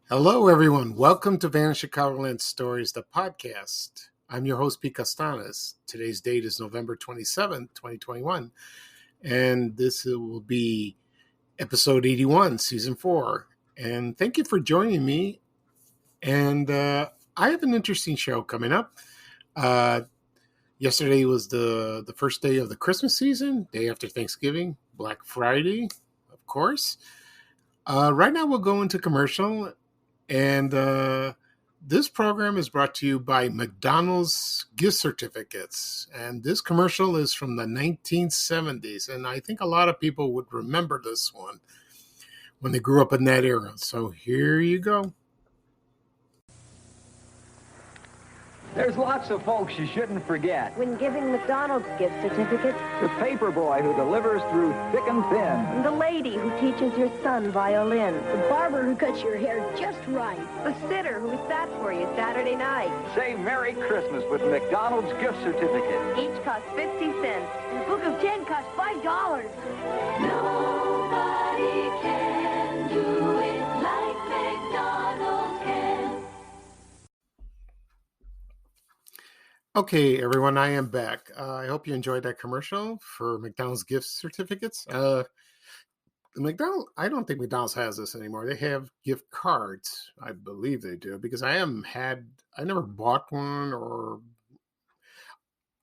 Hello, everyone. Welcome to Vanished Chicagoland Stories, the podcast. I'm your host, Pete Castanes. Today's date is November 27th, 2021, and this will be episode 81, season 4. And thank you for joining me. And I have an interesting show coming up. Yesterday was the first day of the Christmas season, day after Thanksgiving, Black Friday, of course. Right now, we'll go into commercial. And this program is brought to you by McDonald's gift certificates. And this commercial is from the 1970s. And I think a lot of people would remember this one when they grew up in that era. So here you go. There's lots of folks you shouldn't forget. When giving McDonald's gift certificates, The paper boy who delivers through thick and thin. the lady who teaches your son violin, The barber who cuts your hair just right. the sitter who sat for you Saturday night. Say Merry Christmas with McDonald's gift certificate. Each cost 50 cents. And a book of 10 costs $5. Nobody can do it like McDonald's can. Okay, everyone, I am back. I hope you enjoyed that commercial for McDonald's gift certificates. I don't think McDonald's has this anymore. They have gift cards. I believe they do because I never bought one, or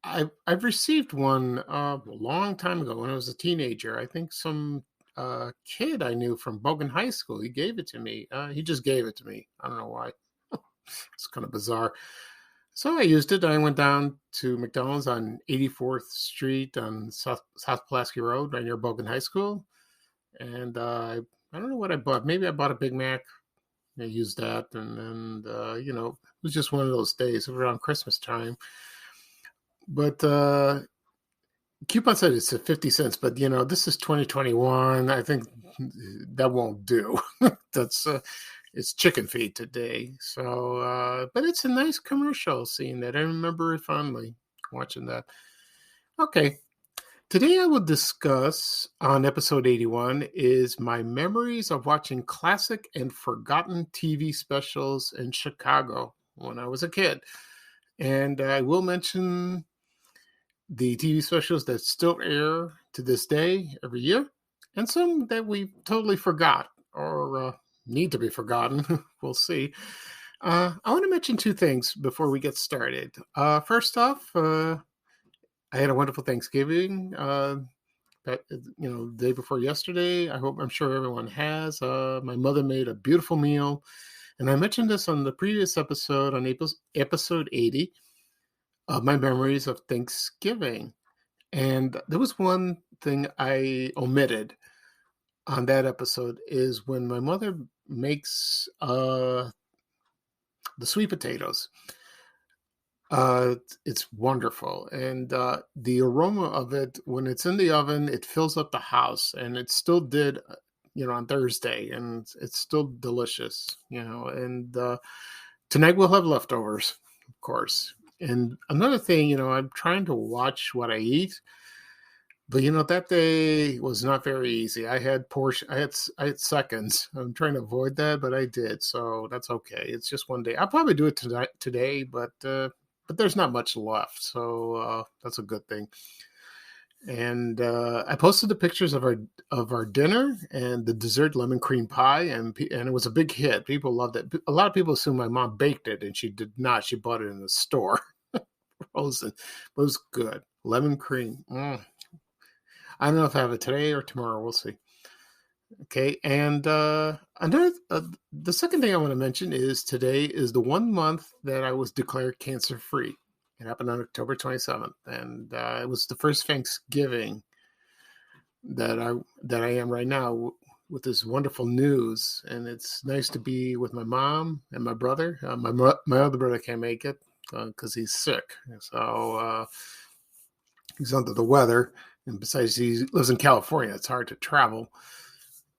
I've received one a long time ago when I was a teenager. I think some kid I knew from Bogan High School, he gave it to me. He just gave it to me. I don't know why. It's kind of bizarre. So I used it. I went down to McDonald's on 84th Street on South Pulaski Road, right near Bogan High School. And I don't know what I bought. Maybe I bought a Big Mac. I used that. And it was just one of those days around Christmas time. But coupon said it's at 50 cents. But, this is 2021. I think that won't do. It's chicken feed today. So, but it's a nice commercial, seeing that. I remember it fondly, watching that. Okay. Today I will discuss on episode 81 is my memories of watching classic and forgotten TV specials in Chicago when I was a kid. And I will mention the TV specials that still air to this day every year, and some that we totally forgot or need to be forgotten. We'll see. I want to mention two things before we get started. First off, I had a wonderful Thanksgiving. The day before yesterday. I'm sure everyone has. My mother made a beautiful meal, and I mentioned this on the previous episode, on episode 80, of my memories of Thanksgiving. And there was one thing I omitted on that episode, is when my mother makes the sweet potatoes. It's wonderful. And the aroma of it, when it's in the oven, it fills up the house, and it still did, on Thursday, and it's still delicious, and tonight we'll have leftovers, of course. And another thing, I'm trying to watch what I eat, but that day was not very easy. I had seconds. I'm trying to avoid that, but I did, so that's okay. It's just one day. I'll probably do it today, but there's not much left, so that's a good thing. And I posted the pictures of our dinner and the dessert lemon cream pie, and it was a big hit. People loved it. A lot of people assume my mom baked it, and she did not. She bought it in the store, frozen. But it was good. Lemon cream. I don't know if I have it today or tomorrow. We'll see. Okay, and the second thing I want to mention is today is the 1 month that I was declared cancer-free. It happened on October 27th, and it was the first Thanksgiving that I am right now with this wonderful news. And it's nice to be with my mom and my brother. My other brother can't make it because he's sick, so he's under the weather. And besides, he lives in California. It's hard to travel.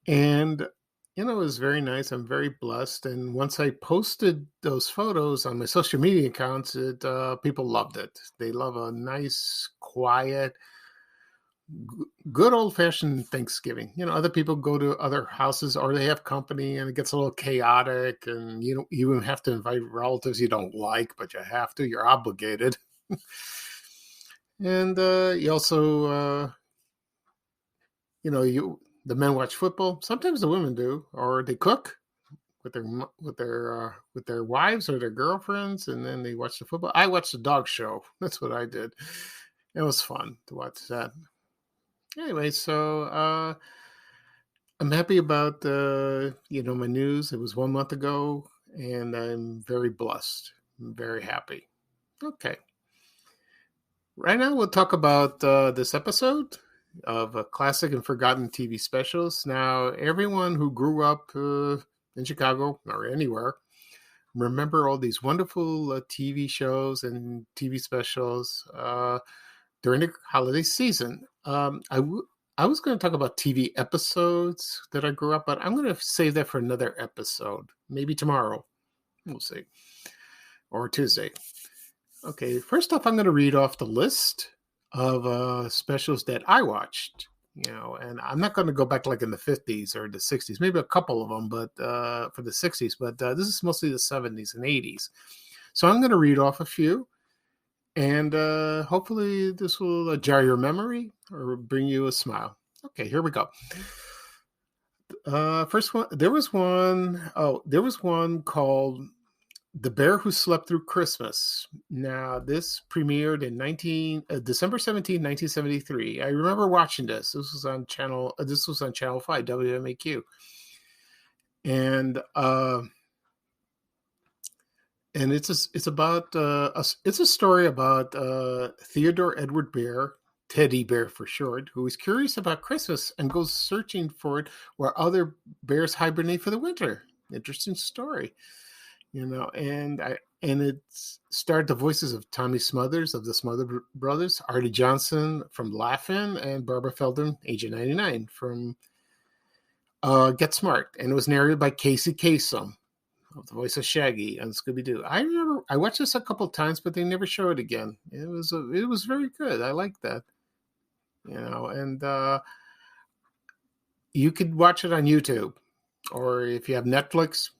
And it was very nice. I'm very blessed. And once I posted those photos on my social media accounts, people loved it. They love a nice, quiet, good old-fashioned Thanksgiving. Other people go to other houses or they have company and it gets a little chaotic, and you don't even have to invite relatives you don't like, but you have to. You're obligated. And you also, the men watch football. Sometimes the women do, or they cook with their wives or their girlfriends, and then they watch the football. I watched the dog show. That's what I did. It was fun to watch that. Anyway, so I'm happy about my news. It was 1 month ago, and I'm very blessed. I'm very happy. Okay. Right now, we'll talk about this episode of classic and forgotten TV specials. Now, everyone who grew up in Chicago or anywhere remember all these wonderful TV shows and TV specials during the holiday season. I was going to talk about TV episodes that I grew up, but I'm going to save that for another episode. Maybe tomorrow. We'll see. Or Tuesday. Okay, first off, I'm going to read off the list of specials that I watched. And I'm not going to go back like in the 50s or the 60s, maybe a couple of them, but for the 60s, but this is mostly the 70s and 80s. So I'm going to read off a few, and hopefully this will jar your memory or bring you a smile. Okay, here we go. First one, there was one called The Bear Who Slept Through Christmas. Now, this premiered in December 17, 1973. I remember watching this. This was on Channel 5, WMAQ. And it's a story about Theodore Edward Bear, Teddy Bear for short, who is curious about Christmas and goes searching for it where other bears hibernate for the winter. Interesting story. And it starred the voices of Tommy Smothers of the Smothers Brothers, Artie Johnson from Laugh-In, and Barbara Feldon, Agent 99 from Get Smart. And it was narrated by Casey Kasem, of the voice of Shaggy on Scooby-Doo. I remember I watched this a couple of times, but they never show it again. It was very good. I liked that. And you could watch it on YouTube, or if you have Netflix,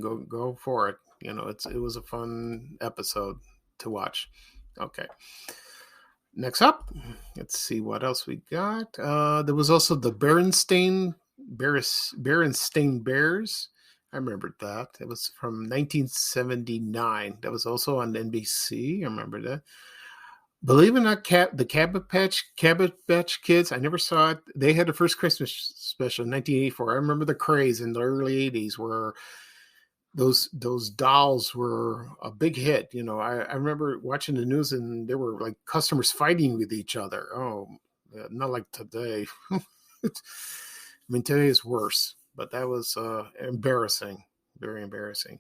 go for it. It was a fun episode to watch. Okay. Next up, let's see what else we got. There was also the Berenstain Bears. I remembered that. It was from 1979. That was also on NBC. I remember that. Believe it or not, the Cabbage Patch Kids, I never saw it. They had the first Christmas special in 1984. I remember the craze in the early 80s where those dolls were a big hit. I remember watching the news and there were like customers fighting with each other. Oh, not like today. I mean, today is worse, but that was embarrassing, very embarrassing.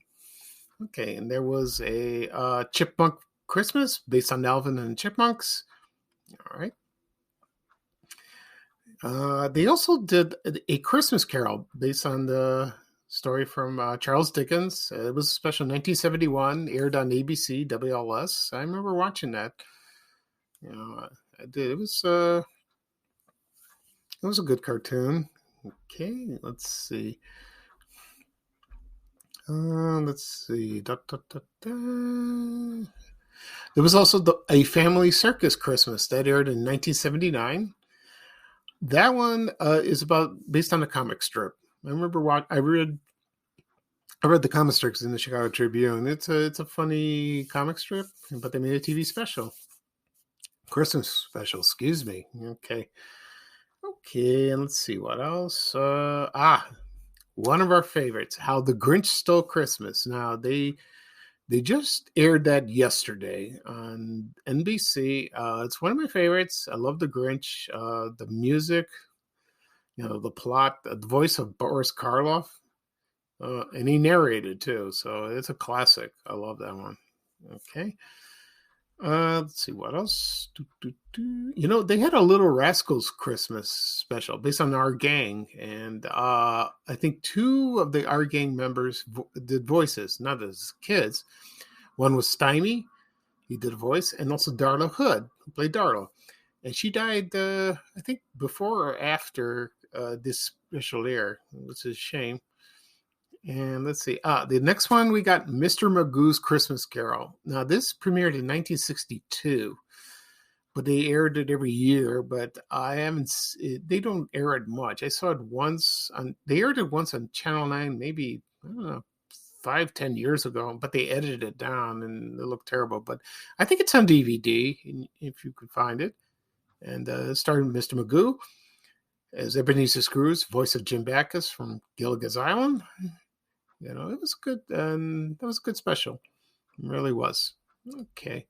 Okay, and there was a Chipmunk Christmas based on Alvin and the Chipmunks. All right. They also did a Christmas Carol based on the story from Charles Dickens. It was a special 1971, aired on ABC, WLS. I remember watching that. I did. It was a good cartoon. Okay, let's see. Da, da, da, da. There was also a Family Circus Christmas that aired in 1979. That one is based on a comic strip. I remember I read the comic strips in the Chicago Tribune. It's a funny comic strip, but they made a TV special, Christmas special. Excuse me. Okay, and let's see what else. One of our favorites, How the Grinch Stole Christmas. Now they just aired that yesterday on NBC. It's one of my favorites. I love the Grinch. The music, the plot, the voice of Boris Karloff, and he narrated too. So it's a classic. I love that one. Okay. Let's see what else. They had a Little Rascals Christmas special based on Our Gang, and I think two of the Our Gang members did voices, not as kids. One was Stymie, he did a voice, and also Darla Hood, who played Darla. And she died, I think, before or after this special air, which is a shame. And let's see. The next one we got Mr. Magoo's Christmas Carol. Now, this premiered in 1962, but they aired it every year. But they don't air it much. I saw it once they aired it once on Channel 9, maybe, I don't know, 5-10 years ago, but they edited it down and it looked terrible. But I think it's on DVD if you could find it. And starring Mr. Magoo as Ebenezer Scrooge, voice of Jim Backus from Gilligan's Island. You know, it was good, and that was a good special. It really was. Okay.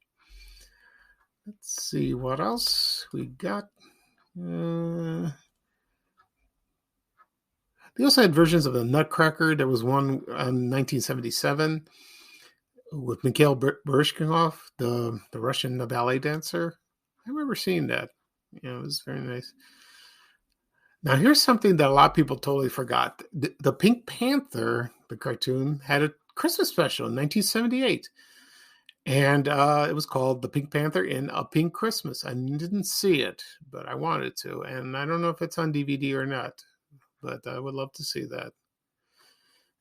Let's see what else we got. They also had versions of the Nutcracker. There was one in 1977 with Mikhail Baryshnikov, the Russian ballet dancer. I remember seeing that. You know, it was very nice. Now, here's something that a lot of people totally forgot. The Pink Panther, the cartoon, had a Christmas special in 1978. And it was called The Pink Panther in a Pink Christmas. I didn't see it, but I wanted to. And I don't know if it's on DVD or not, but I would love to see that.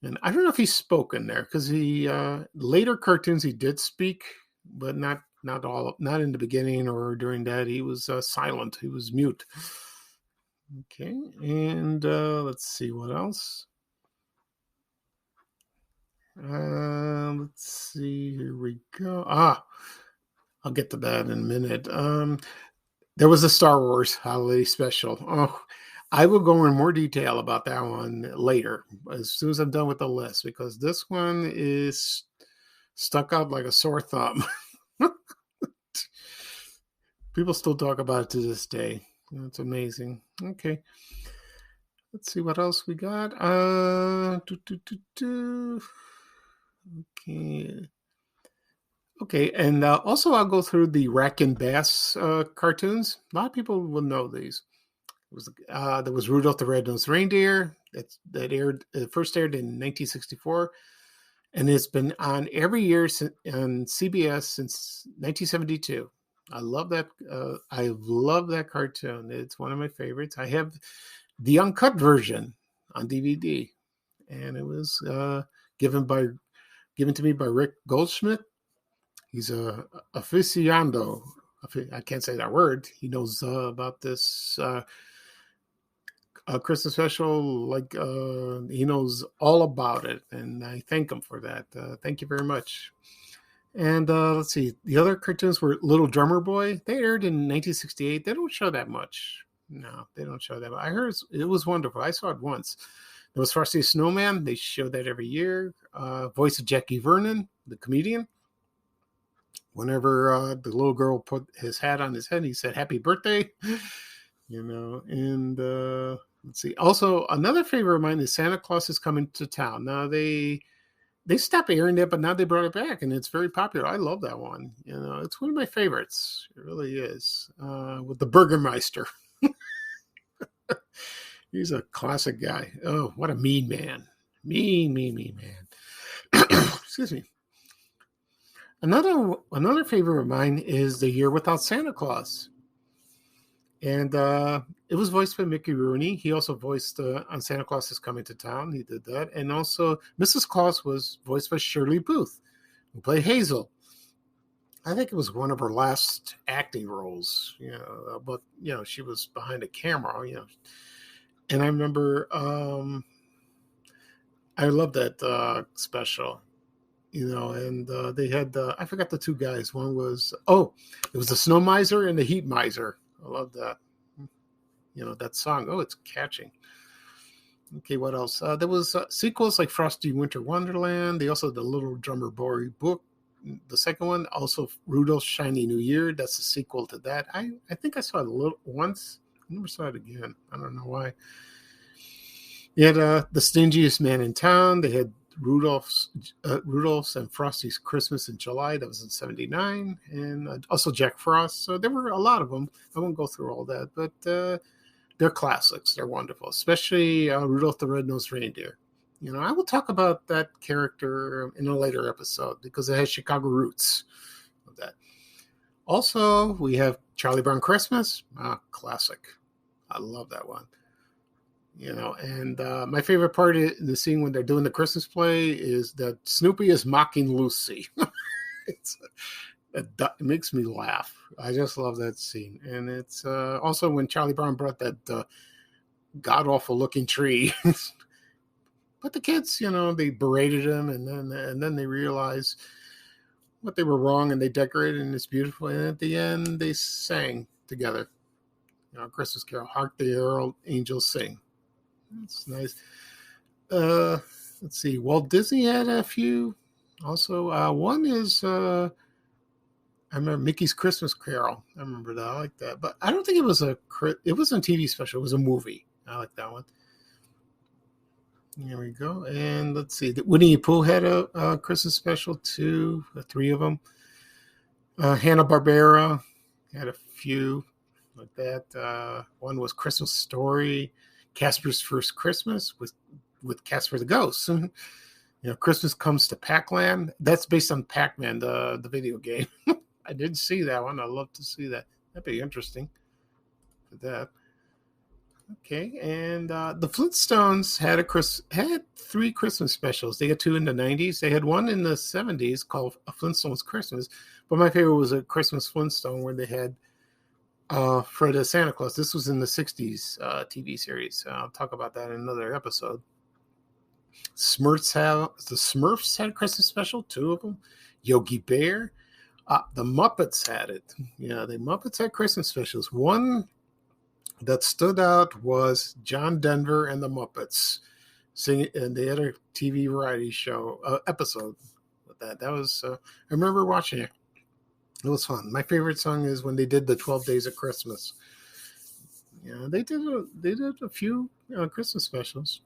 And I don't know if he spoke in there, because he later cartoons he did speak, but not in the beginning or during that. He was silent. He was mute. Okay, and let's see what else. Let's see. Here we go. I'll get to that in a minute. There was a Star Wars holiday special. Oh, I will go in more detail about that one later, as soon as I'm done with the list, because this one is stuck out like a sore thumb. People still talk about it to this day. That's amazing. Okay. Let's see what else we got. Okay. And also I'll go through the Rack and Bass cartoons. A lot of people will know these. There was Rudolph the Red-Nosed Reindeer that first aired in 1964. And it's been on every year on CBS since 1972. I love that. I love that cartoon. It's one of my favorites. I have the uncut version on DVD, and it was given to me by Rick Goldschmidt. He's a aficionado. I can't say that word. He knows about this Christmas special. Like he knows all about it, and I thank him for that. Thank you very much. And let's see, the other cartoons were Little Drummer Boy. They aired in 1968. They don't show that much. No, they don't show that much. I heard it was wonderful. I saw it once. There was Frosty the Snowman. They show that every year. Voice of Jackie Vernon, the comedian. Whenever the little girl put his hat on his head, he said, "Happy birthday." You know, and let's see. Also, another favorite of mine is Santa Claus is Coming to Town. Now, they stopped airing it, but now they brought it back, and it's very popular. I love that one. You know, it's one of my favorites. It really is. With the Burgermeister. He's a classic guy. Oh, what a mean man. Mean man. Excuse me. Another favorite of mine is The Year Without Santa Claus. And it was voiced by Mickey Rooney. He also voiced on Santa Claus is Coming to Town. He did that. And also Mrs. Claus was voiced by Shirley Booth, who played Hazel. I think it was one of her last acting roles, you know, but, you know, she was behind a camera, you know. And I remember I love that special, you know, and they had, I forgot the two guys. One was, it was the Snow Miser and the Heat Miser. I love that. You know, that song. Oh, it's catching. Okay, what else? There was sequels like Frosty Winter Wonderland. They also had the Little Drummer Boy book. The second one, also Rudolph's Shiny New Year. That's a sequel to that. I think I saw it once. I never saw it again. I don't know why. They had The Stingiest Man in Town. They had Rudolph's and Frosty's Christmas in July. That was in 1979. And also Jack Frost. So there were a lot of them. I won't go through all that, but they're classics. They're wonderful, especially Rudolph the Red-Nosed Reindeer. You know, I will talk about that character in a later episode because it has Chicago roots of that. Also, we have Charlie Brown Christmas, classic. I love that one. And my favorite part of the scene when they're doing the Christmas play is that Snoopy is mocking Lucy. It makes me laugh. I just love that scene. And it's also when Charlie Brown brought that god-awful looking tree. But the kids, they berated him, and then they realized what they were wrong, and they decorated, and it's beautiful. And at the end, they sang together. Christmas Carol, Hark the Angels Sing. That's nice. Let's see. Walt Disney had a few. Also, one is I remember Mickey's Christmas Carol. I remember that. I like that, but I don't think it wasn't a TV special. It was a movie. I like that one. Here we go. And let's see. Winnie the Pooh had a Christmas special too. 3 of them. Hanna-Barbera had a few like that. One was Christmas Story, Casper's First Christmas with Casper the Ghost. Christmas Comes to Pac-Land. That's based on Pac-Man, the video game. I didn't see that one. I'd love to see that. That'd be interesting for that. Okay, and the Flintstones had 3 Christmas specials. They had 2 in the 90s. They had one in the 70s called Flintstones Christmas. But my favorite was a Christmas Flintstone where they had for the Santa Claus. This was in the 60s TV series. I'll talk about that in another episode. The Smurfs had a Christmas special, 2 of them. Yogi Bear. The Muppets had it. Yeah, the Muppets had Christmas specials. One that stood out was John Denver and the Muppets singing, and they had a TV variety show episode with that. That was I remember watching it. It was fun. My favorite song is when they did the 12 Days of Christmas. They did a few Christmas specials.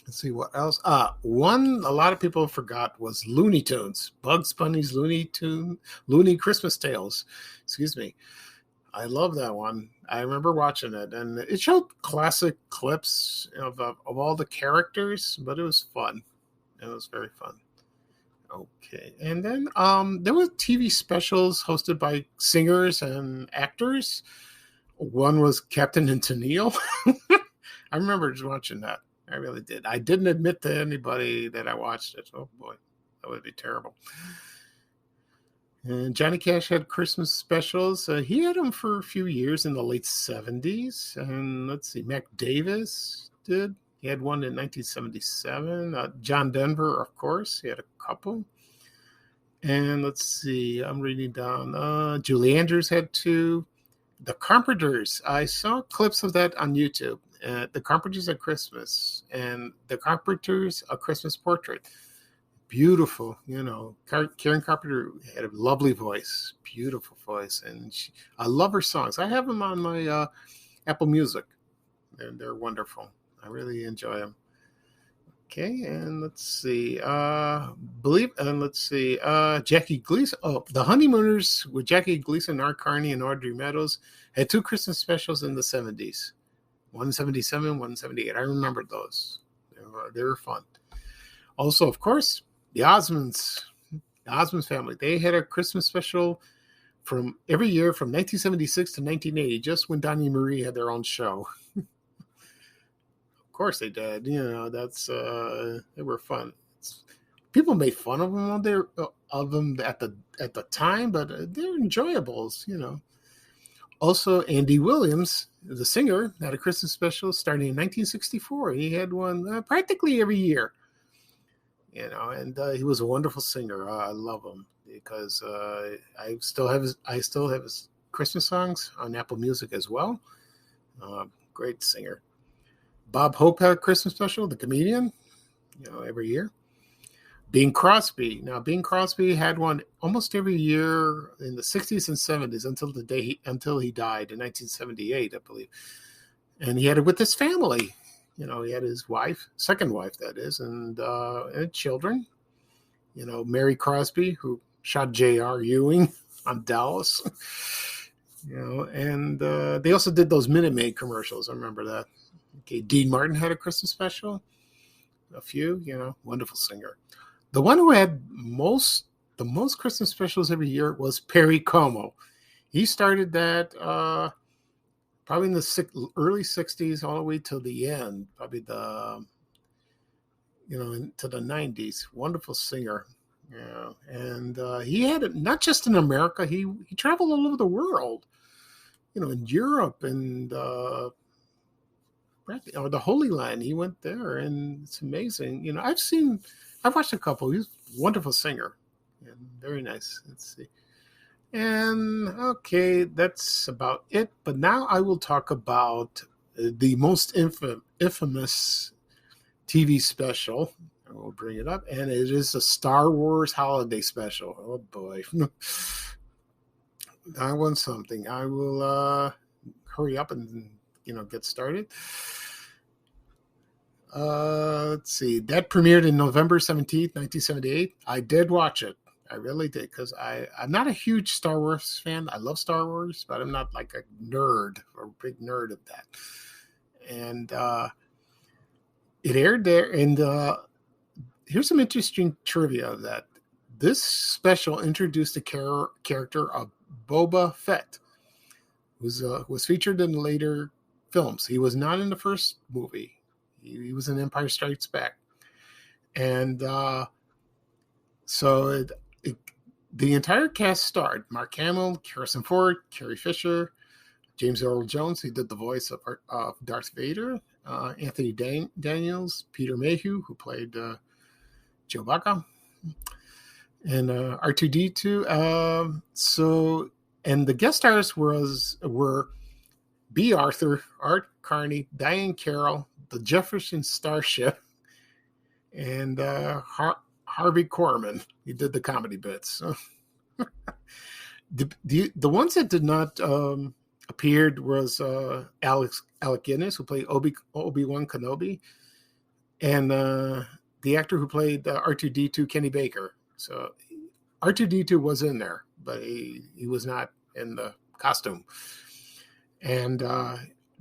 Let's see what else. One a lot of people forgot was Looney Tunes. Bugs Bunny's Looney Christmas Tales. Excuse me. I love that one. I remember watching it, and it showed classic clips of all the characters, but it was fun. It was very fun. Okay, and then there were TV specials hosted by singers and actors. One was Captain and Tennille. I remember just watching that. I really did. I didn't admit to anybody that I watched it. Oh boy, that would be terrible. And Johnny Cash had Christmas specials. He had them for a few years in the late 70s. And let's see, Mac Davis did. He had one in 1977. John Denver, of course, he had a couple. And let's see, I'm reading down. Julie Andrews had 2. The Carpenters, I saw clips of that on YouTube. The Carpenters at Christmas and The Carpenters, A Christmas Portrait. Beautiful, Karen Carpenter had a lovely voice, beautiful voice, and I love her songs. I have them on my Apple Music, and they're wonderful. I really enjoy them. Okay, and let's see. Jackie Gleason. Oh, The Honeymooners with Jackie Gleason, Art Carney, and Audrey Meadows had 2 Christmas specials in the 70s. 177, 178. I remember those. They were fun. Also, of course, the Osmonds family. They had a Christmas special from every year from 1976 to 1980, just when Donnie and Marie had their own show. Of course they did. They were fun. People made fun of them at the time, but they're enjoyables. Also, Andy Williams, the singer, had a Christmas special starting in 1964. He had one practically every year. And he was a wonderful singer. I love him because I still have his Christmas songs on Apple Music as well. Great singer. Bob Hope had a Christmas special, the comedian, every year. Bing Crosby. Now, Bing Crosby had one almost every year in the 60s and 70s until he died in 1978, I believe. And he had it with his family. He had his wife, second wife, that is, and children. Mary Crosby, who shot J.R. Ewing on Dallas. And they also did those Minute Maid commercials. I remember that. Okay, Dean Martin had a Christmas special. A few, wonderful singer. The one who had the most Christmas specials every year was Perry Como. he started that probably in the early 60s all the way till the end, probably into the 90s. Wonderful singer. Yeah, and he had it not just in America. He traveled all over the world, in Europe and or the Holy Land. He went there, and it's amazing. I've watched a couple. He's a wonderful singer and very nice. Let's see. And okay, that's about it. But now I will talk about the most infamous TV special. I will bring it up, and it is a Star Wars holiday special. Oh boy, I want something. I will hurry up and get started. Let's see. That premiered in November 17th, 1978. I did watch it. I really did, because I'm not a huge Star Wars fan. I love Star Wars, but I'm not like a nerd or a big nerd of that. And it aired there, and here's some interesting trivia of that. This special introduced the character of Boba Fett, who was featured in later films. He was not in the first movie. He was in Empire Strikes Back. And so the entire cast starred Mark Hamill, Harrison Ford, Carrie Fisher, James Earl Jones, who did the voice of Darth Vader, Anthony Daniels, Peter Mayhew, who played Chewbacca, and R2-D2. And the guest stars were B. Arthur, Art Carney, Diane Carroll, the Jefferson Starship, and Harvey Korman. He did the comedy bits. The ones that did not appeared was Alec Guinness, who played Obi-Wan Kenobi, and the actor who played R2-D2, Kenny Baker. So R2-D2 was in there, but he was not in the costume. And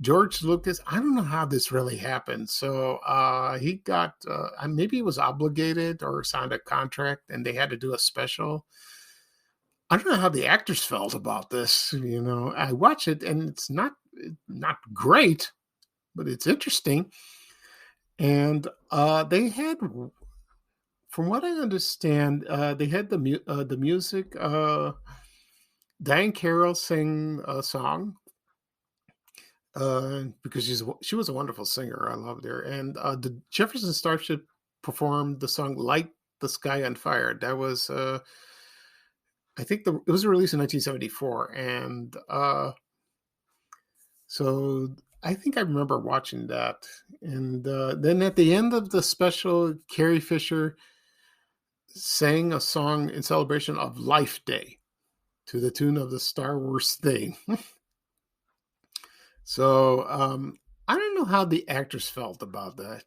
George Lucas, I don't know how this really happened. So he got, maybe he was obligated or signed a contract, and they had to do a special. I don't know how the actors felt about this. I watch it, and it's not great, but it's interesting. And they had, from what I understand, they had the music. Diane Carroll sang a song because she was a wonderful singer. I loved her. And the Jefferson Starship performed the song "Light the Sky on Fire." That was, I think, it was released in 1974, and so I think I remember watching that. And then at the end of the special, Carrie Fisher sang a song in celebration of Life Day to the tune of the Star Wars theme. So I don't know how the actors felt about that.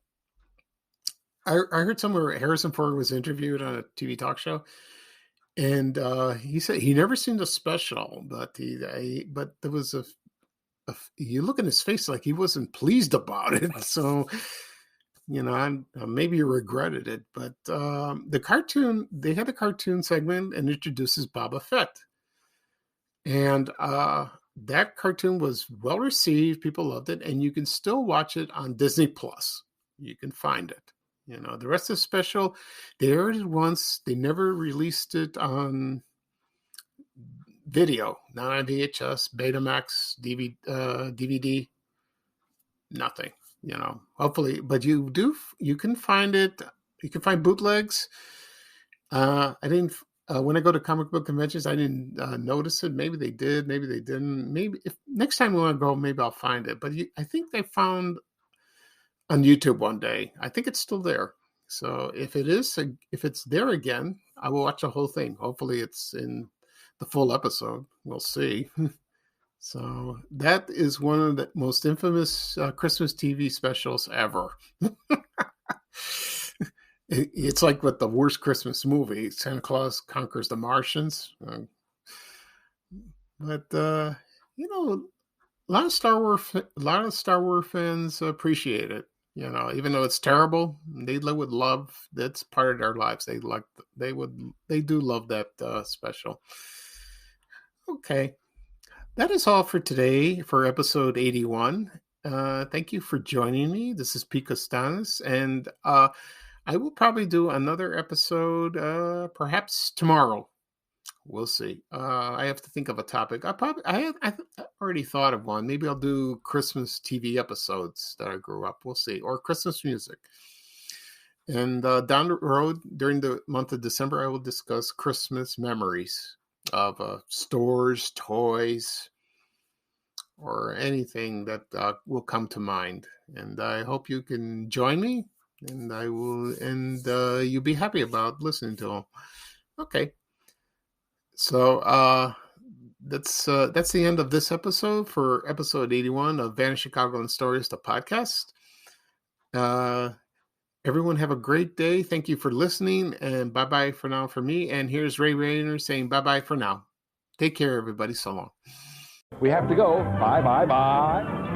I heard somewhere Harrison Ford was interviewed on a TV talk show, and he said he never seen the special, but there was you look in his face like he wasn't pleased about it. So maybe he regretted it. But the cartoon, they had a cartoon segment and introduces Boba Fett, and that cartoon was well received. People loved it, and you can still watch it on Disney Plus. You can find it. The rest of the special, they aired it once. They never released it on video, not on VHS, Betamax, DVD, nothing. Hopefully, but you can find it. You can find bootlegs. I didn't. When I go to comic book conventions, I didn't notice it. Maybe they did, maybe they didn't. Maybe if next time when I go, maybe I'll find it. But I think they found on YouTube one day. I think it's still there. So if it's there again, I will watch the whole thing. Hopefully, it's in the full episode. We'll see. So that is one of the most infamous Christmas TV specials ever. It's like with the worst Christmas movie, Santa Claus Conquers the Martians. But a lot of Star Wars fans appreciate it. Even though it's terrible, they would love. That's part of their lives. They do love that special. Okay, That is all for today for episode 81. Thank you for joining me. This is Pete Costanis, and I will probably do another episode perhaps tomorrow. We'll see. I have to think of a topic. I already thought of one. Maybe I'll do Christmas TV episodes that I grew up. We'll see. Or Christmas music. And down the road, during the month of December, I will discuss Christmas memories of stores, toys, or anything that will come to mind. And I hope you can join me, and you'll be happy about listening to them. Okay. So that's the end of this episode for episode 81 of Vanished Chicagoland Stories, the podcast. Everyone have a great day. Thank you for listening, and bye-bye for now for me. And here's Ray Rayner saying bye-bye for now. Take care, everybody. So long. We have to go. Bye, bye, bye.